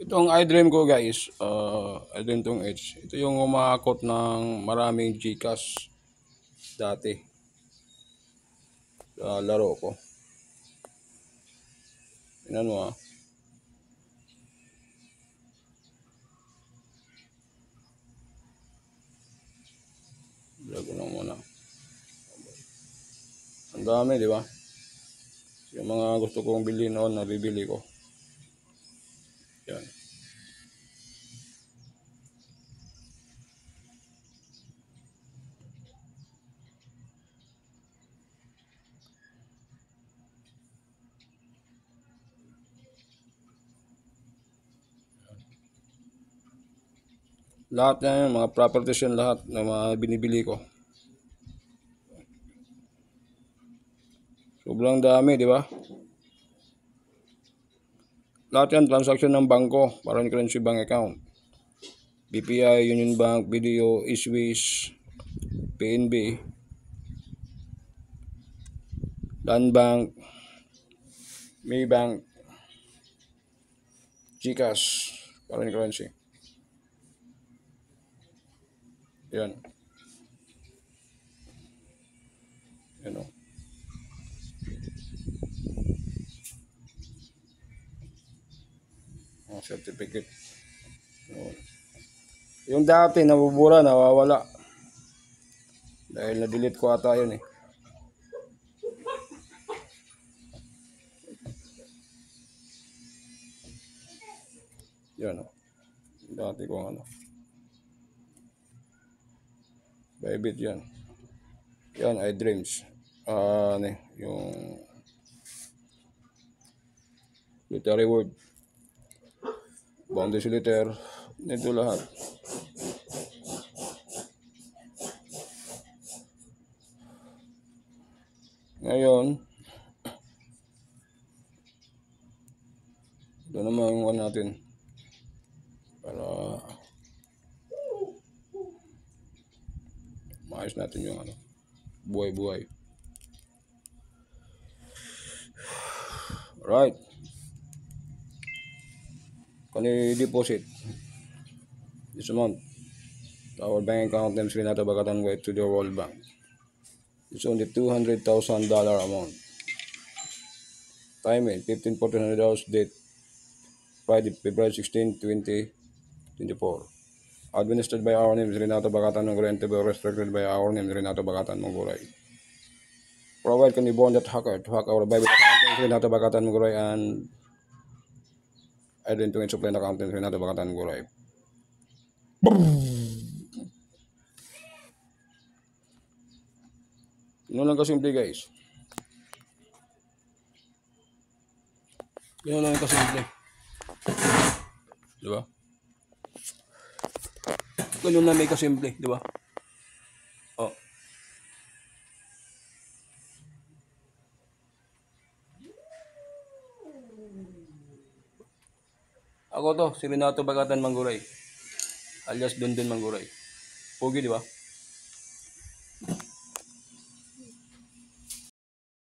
Itong iDream ko guys, iDream tong H. Ito yung umakot ng maraming Gcash dati sa laro ko. Tingnan mo Vlog ko lang muna. Ang dami, di ba? Yung mga gusto kong bilhin noon, nabibili ko. Yan. Lahat na yun, mga properties yun lahat na mga binibili ko. Sobrang dami, di ba? Lahat yan, transaction ng bangko, foreign currency bank account. BPI, Union Bank, BDO, Swiss, PNB, Land Bank, Maybank, Gcash, foreign currency. Yan. Yan o. Certificate. Yung dati nabubura, nawawala. Dahil na-delete ko ata yun eh. Yan o. Dati ko ano. Bybit yan. Yan, iDreams. Yung literary word. Boundary letter. Ito lahat. Ngayon, ito naman yung natin. Para maayos natin yung ano, buhay-buhay. Right. Can you deposit this month? Our bank account name is Renato Bagatan Way to the World Bank. It's only $200,000 amount. Time in 15-1400 hours. Date Friday, February 16, 2024. Administered by our name is Renato Bagatan Mongolay and to be restricted by our name is Renato Bagatan Mongolay. Provide can be born that hacker to hack our Bible account Renato Bagatan Mongolay and identity supply account Renato Bagatan Mongolay. Yun lang kasimple guys. Yun lang kasimple. Diba? Ganun lang may kasimple, diba? Oh. Ako to, si Renato Bagatan Mongolay. Alias Dondon Mongolay. Pogi, diba?